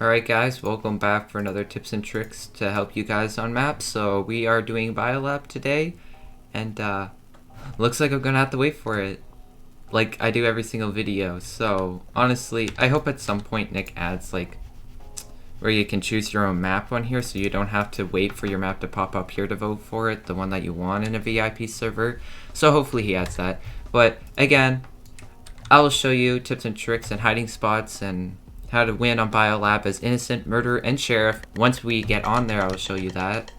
Alright guys, welcome back for another tips and tricks to help you guys on maps. So we are doing Biolab today, and looks like I'm gonna have to wait for it, like I do every single video. So honestly, I hope at some point Nick adds like where you can choose your own map on here, so you don't have to wait for your map to pop up here to vote for it, the one that you want in a VIP server. So hopefully he adds that. But again, I will show you tips and tricks and hiding spots and how to win on Biolab as innocent, murderer, and sheriff. Once we get on there, I will show you that.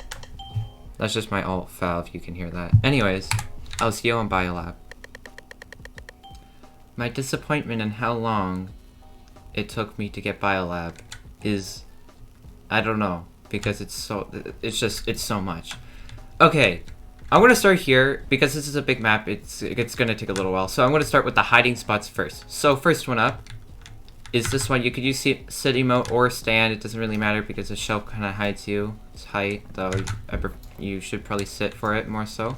That's just my alt file if you can hear that. Anyways, I'll see you on Biolab. My disappointment in how long it took me to get Biolab is, I don't know, because it's so much. Okay, I'm gonna start here because this is a big map. It's gonna take a little while. So I'm gonna start with the hiding spots first. So first one up is this one. You could use sit emote or stand. It doesn't really matter because the shelf kind of hides you. It's height, though. You should probably sit for it more so.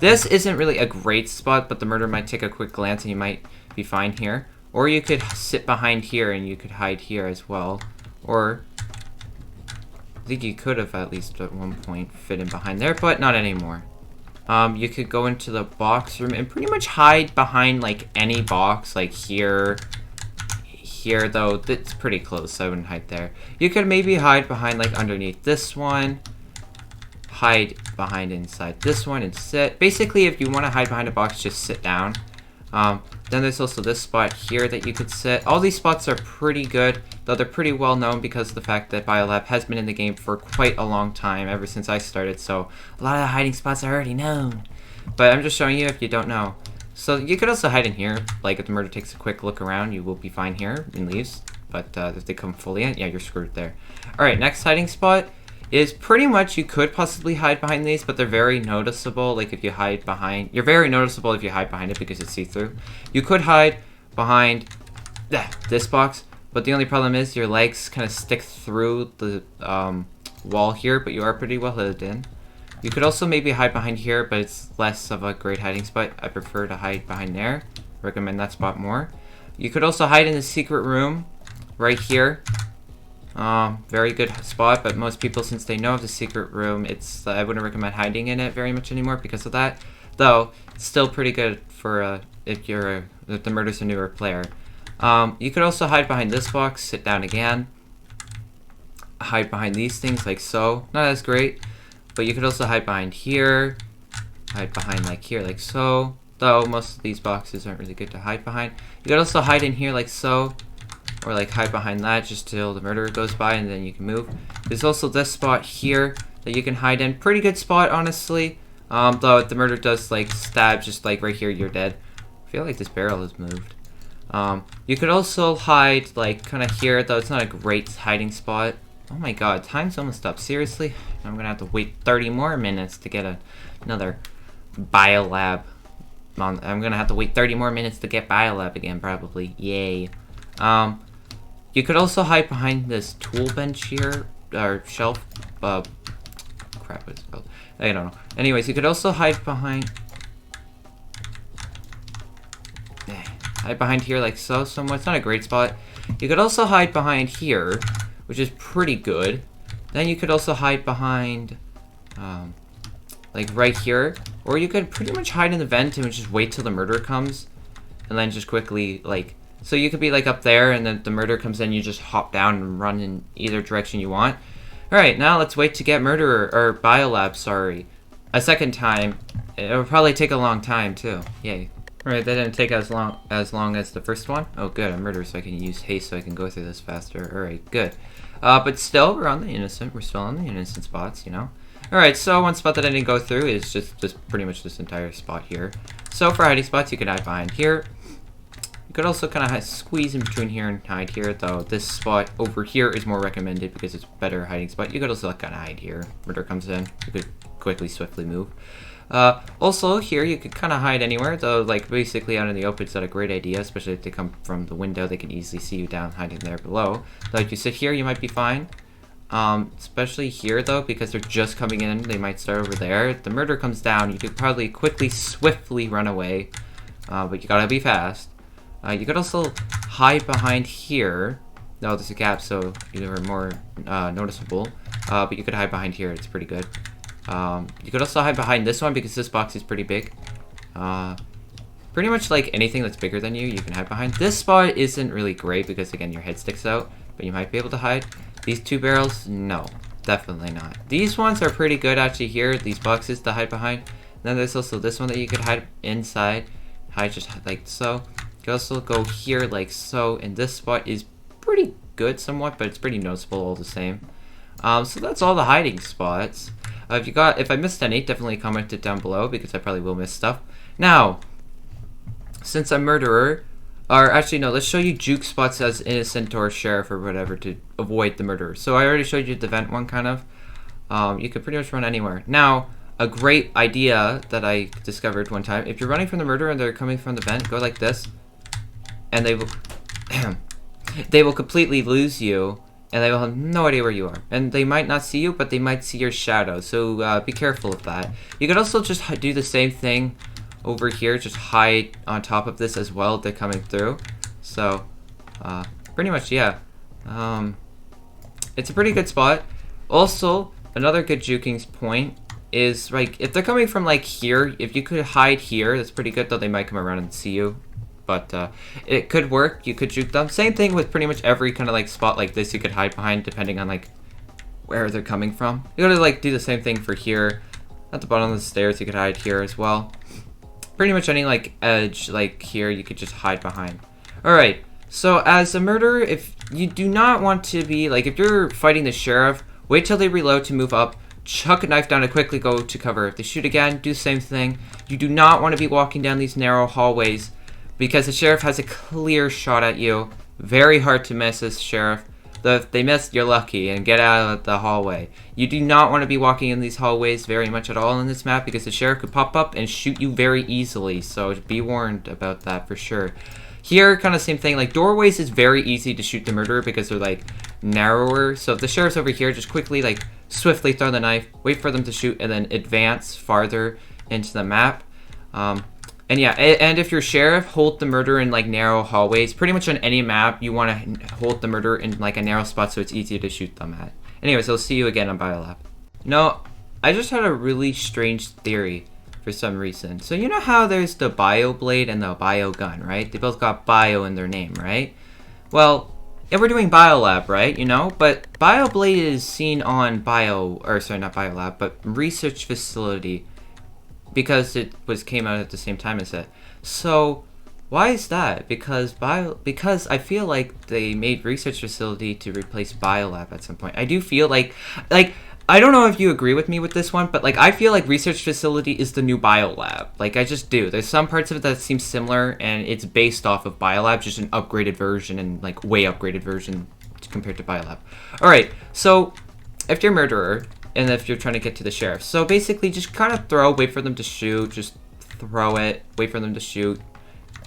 This isn't really a great spot, but the murderer might take a quick glance and you might be fine here. Or you could sit behind here and you could hide here as well. Or I think you could have at least at one point fit in behind there, but not anymore. You could go into the box room and pretty much hide behind like any box, like here, though it's pretty close, so I wouldn't hide there. You could maybe hide behind like underneath this one, hide behind inside this one and sit. Basically, if you want to hide behind a box, just sit down. Then there's also this spot here that you could sit. All these spots are pretty good, though they're pretty well known because of the fact that Biolab has been in the game for quite a long time, ever since I started, so a lot of the hiding spots are already known. But I'm just showing you if you don't know. So you could also hide in here, like if the murderer takes a quick look around, you will be fine here and leaves. But if they come fully in, yeah, you're screwed there. Alright, next hiding spot is pretty much, you could possibly hide behind these, but they're very noticeable. Like if you hide behind, you're very noticeable if you hide behind it because it's see-through. You could hide behind this box, but the only problem is your legs kind of stick through the wall here, but you are pretty well hidden. You could also maybe hide behind here, but it's less of a great hiding spot. I prefer to hide behind there. Recommend that spot more. You could also hide in the secret room right here. Very good spot, but most people, since they know of the secret room, I wouldn't recommend hiding in it very much anymore because of that. Though, it's still pretty good for if the murder's a newer player. You could also hide behind this box, sit down again. Hide behind these things like so. Not as great. But you could also hide behind here, hide behind like here, like so. Though most of these boxes aren't really good to hide behind. You could also hide in here like so, or like hide behind that just till the murderer goes by and then you can move. There's also this spot here that you can hide in. Pretty good spot, honestly. Though if the murderer does like stab just like right here, you're dead. I feel like this barrel has moved. You could also hide like kind of here, though it's not a great hiding spot. Oh my god, time's almost up. Seriously? I'm gonna have to wait 30 more minutes to get another Biolab. I'm gonna have to wait 30 more minutes to get Biolab again, probably. Yay. You could also hide behind this tool bench here, or shelf. Crap, what is it called? I don't know. Anyways, you could also hide behind... hide behind here like so, somewhat. It's not a great spot. You could also hide behind here, which is pretty good. Then you could also hide behind, like right here. Or you could pretty much hide in the vent and just wait till the murderer comes. And then just quickly, like, so you could be like up there and then the murderer comes in, you just hop down and run in either direction you want. Alright, now let's wait to get murderer, or Biolab, sorry, a second time. It'll probably take a long time too. Yay. Alright, that didn't take as long as the first one. Oh good, I'm murderer, so I can use haste so I can go through this faster. Alright, good. But still, we're on the innocent. We're still on the innocent spots, you know? Alright, so one spot that I didn't go through is just pretty much this entire spot here. So for hiding spots, you could hide behind here. You could also kind of squeeze in between here and hide here, though this spot over here is more recommended because it's a better hiding spot. You could also kind of hide here. Murderer comes in, you could quickly, swiftly move. Also here you could kind of hide anywhere, though like basically out in the open is not a great idea, especially if they come from the window. They can easily see you down hiding there below. Though if you sit here, you might be fine. Especially here though, because they're just coming in, they might start over there. If the murderer comes down, you could probably quickly, swiftly run away, but you gotta be fast. You could also hide behind here, No, there's a gap, so you're more noticeable. But you could hide behind here. It's pretty good. You could also hide behind this one because this box is pretty big. Pretty much like anything that's bigger than you can hide behind. This spot isn't really great because, again, your head sticks out, but you might be able to hide. These 2 barrels, no, definitely not. These ones are pretty good actually here, these boxes to hide behind. And then there's also this one that you could hide inside. Hide just like so. You can also go here like so, and this spot is pretty good somewhat, but it's pretty noticeable all the same. So that's all the hiding spots. If I missed any, definitely comment it down below because I probably will miss stuff. Now, since I'm murderer, or actually no, let's show you Juke Spots as innocent or sheriff or whatever to avoid the murderer. So I already showed you the vent one kind of. You could pretty much run anywhere. Now, a great idea that I discovered one time, if you're running from the murderer and they're coming from the vent, go like this, and they will they will completely lose you, and they will have no idea where you are. And they might not see you, but they might see your shadow, so be careful of that. You could also just do the same thing over here, just hide on top of this as well if they're coming through. So, pretty much, yeah. It's a pretty good spot. Also, another good juking point is, like, if they're coming from, like, here, if you could hide here, that's pretty good, though they might come around and see you. But, it could work. You could juke them. Same thing with pretty much every kind of, like, spot like this you could hide behind, depending on, like, where they're coming from. You gotta, like, do the same thing for here. At the bottom of the stairs, you could hide here as well. Pretty much any, like, edge, like, here, you could just hide behind. Alright, so as a murderer, if you do not want to be, like, if you're fighting the sheriff, wait till they reload to move up, chuck a knife down and quickly go to cover. If they shoot again, do the same thing. You do not want to be walking down these narrow hallways because the sheriff has a clear shot at you. Very hard to miss this sheriff. If they miss, you're lucky and get out of the hallway. You do not want to be walking in these hallways very much at all in this map because the sheriff could pop up and shoot you very easily. So be warned about that for sure. Here, kind of same thing. Like, doorways is very easy to shoot the murderer because they're, like, narrower. So if the sheriff's over here, just quickly, like, swiftly throw the knife, wait for them to shoot, and then advance farther into the map. And yeah, and if you're sheriff, hold the murderer in, like, narrow hallways. Pretty much on any map, you want to hold the murderer in, like, a narrow spot so it's easier to shoot them at. Anyways, I'll see you again on Biolab. No, I just had a really strange theory for some reason. So you know how there's the bio blade and the bio gun, right? They both got bio in their name, right? Well, and we're doing Biolab, right? You know, but bio blade is seen on not Biolab, but research facility because it came out at the same time as it. So why is that? Because I feel like they made research facility to replace Biolab at some point. I do feel like I don't know if you agree with me with this one, but, like, I feel like research facility is the new Biolab. Like, I just do. There's some parts of it that seem similar, and it's based off of Biolab, just an upgraded version and, like, way upgraded version compared to Biolab. Alright, so if you're a murderer, and if you're trying to get to the sheriff, so basically just kind of wait for them to shoot, just throw it, wait for them to shoot.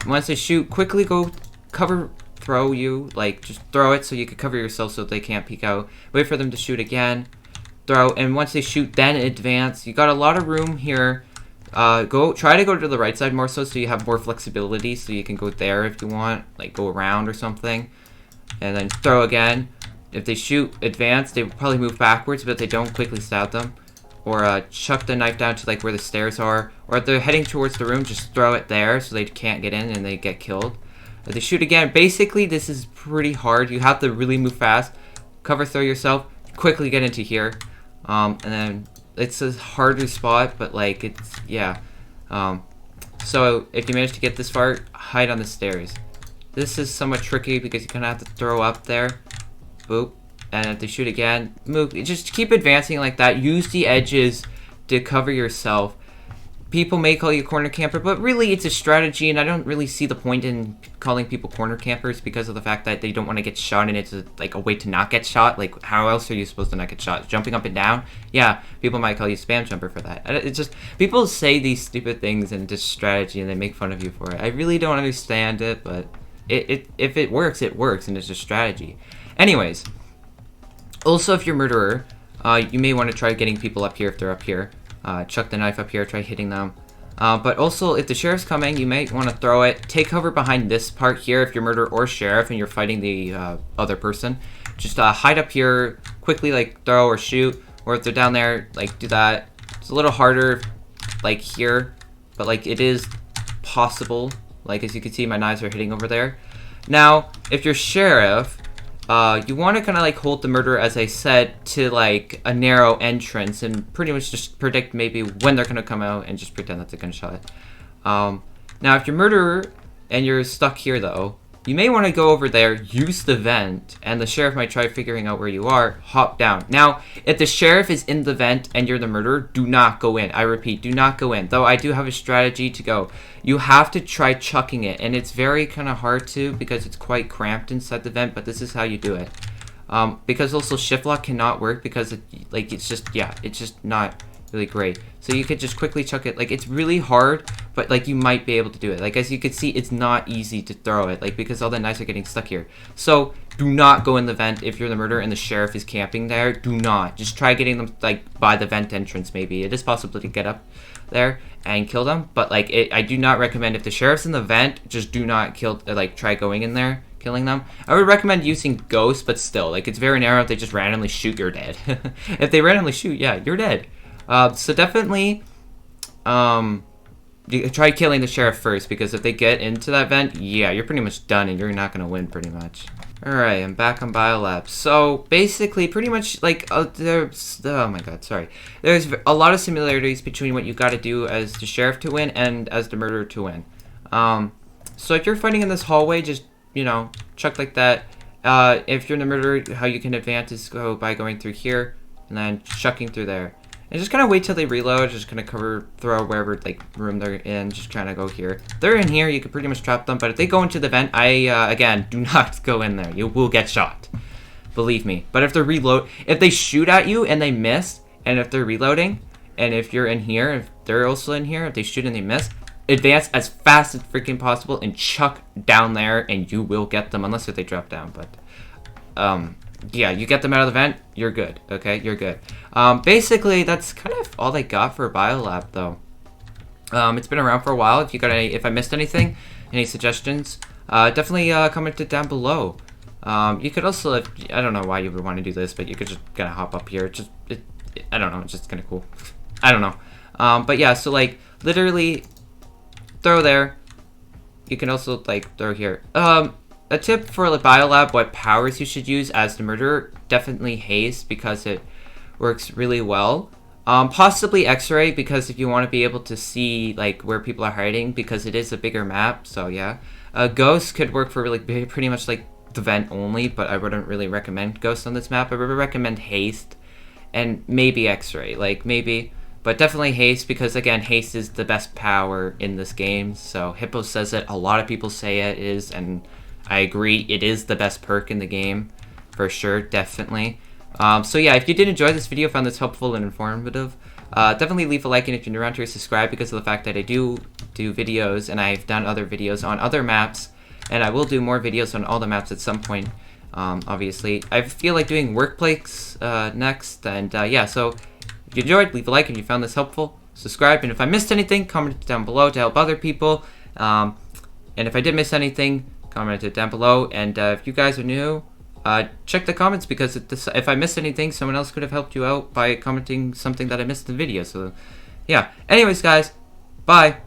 Once they shoot, quickly go throw you, like, just throw it so you can cover yourself so they can't peek out. Wait for them to shoot again. Throw, and once they shoot, then advance. You got a lot of room here. Try to go to the right side more so you have more flexibility, so you can go there if you want, like go around or something, and then throw again. If they shoot, advance. They will probably move backwards, but if they don't, quickly stab them, or chuck the knife down to, like, where the stairs are, or if they're heading towards the room, just throw it there so they can't get in and they get killed. If they shoot again, basically this is pretty hard. You have to really move fast, cover, throw yourself, quickly get into here. And then it's a harder spot, but, like, it's, yeah. So if you manage to get this far, hide on the stairs. This is somewhat tricky because you kind of have to throw up there. Boop. And if they shoot again, move. Just keep advancing like that. Use the edges to cover yourself. People may call you a corner camper, but really it's a strategy, and I don't really see the point in calling people corner campers because of the fact that they don't want to get shot, and it's like a way to not get shot. Like, how else are you supposed to not get shot? Jumping up and down? Yeah, people might call you spam jumper for that. It's just, people say these stupid things and just strategy, and they make fun of you for it. I really don't understand it, but if it works, and it's a strategy. Anyways, also if you're a murderer, you may want to try getting people up here if they're up here. Chuck the knife up here, try hitting them. But also, if the sheriff's coming, you might want to throw it. Take cover behind this part here if you're murderer or sheriff and you're fighting the other person. Just hide up here, quickly like throw or shoot. Or if they're down there, like do that. It's a little harder like here, but like it is possible. Like as you can see, my knives are hitting over there. Now, if you're sheriff, you want to kind of like hold the murderer, as I said, to like a narrow entrance and pretty much just predict maybe when they're going to come out and just pretend that's a gunshot. Now, if you're murderer and you're stuck here though, you may want to go over there, use the vent, and the sheriff might try figuring out where you are, hop down. Now, if the sheriff is in the vent and you're the murderer, do not go in. I repeat, do not go in. Though I do have a strategy to go. You have to try chucking it, and it's very kind of hard to because it's quite cramped inside the vent, but this is how you do it. Because also shift lock cannot work because it's just not really great. So you could just quickly chuck it. Like it's really hard, but like you might be able to do it. Like as you can see, it's not easy to throw it, like because all the knives are getting stuck here. So do not go in the vent if you're the murderer and the sheriff is camping there. Do not. Just try getting them like by the vent entrance. Maybe it is possible to get up there and kill them, but like I do not recommend if the sheriff's in the vent. Just do not kill. Like try going in there, killing them. I would recommend using ghosts, but still, like it's very narrow. If they just randomly shoot, you're dead. If they randomly shoot, yeah, you're dead. So definitely, you try killing the sheriff first, because if they get into that vent, yeah, you're pretty much done and you're not going to win pretty much. Alright, I'm back on Biolab. So basically, pretty much like, there's a lot of similarities between what you got to do as the sheriff to win and as the murderer to win. So if you're fighting in this hallway, just, you know, chuck like that. If you're in the murderer, how you can advance is go by going through here and then chucking through there. And just kind of wait till they reload, just kind of throw wherever like room they're in, just trying to go here. If they're in here, you can pretty much trap them, but if they go into the vent, again, do not go in there. You will get shot. Believe me. But if if they shoot at you and they miss, and if they're reloading, and if you're in here, if they're also in here, if they shoot and they miss, advance as fast as freaking possible and chuck down there, and you will get them, unless if they drop down, but, yeah, you get them out of the vent, you're good, okay? You're good. Basically, that's kind of all I got for Biolab, though. It's been around for a while. If I missed anything, any suggestions, definitely comment it down below. You could also, I don't know why you would want to do this, but you could just kind of hop up here. I don't know, it's just kind of cool. I don't know. But yeah, so like, literally, throw there. You can also, like, throw here. A tip for the Biolab, what powers you should use as the murderer, definitely haste, because it works really well. Possibly X-ray, because if you want to be able to see like where people are hiding, because it is a bigger map, so yeah. Ghost could work for really pretty much like the vent only, but I wouldn't really recommend Ghost on this map. I would recommend haste and maybe X-ray, like maybe, but definitely haste, because again, haste is the best power in this game. So Hippo says it, a lot of people say it is, and I agree, it is the best perk in the game, for sure, definitely. So yeah, if you did enjoy this video, found this helpful and informative, definitely leave a like, and if you're new around here, subscribe, because of the fact that I do videos, and I've done other videos on other maps, and I will do more videos on all the maps at some point, obviously. I feel like doing Workplace next, and yeah, so if you enjoyed, leave a like, and if you found this helpful, subscribe, and if I missed anything, comment it down below to help other people, and if I did miss anything, comment it down below, and if you guys are new, check the comments, because if I missed anything, someone else could have helped you out by commenting something that I missed in the video. So yeah, anyways guys, bye.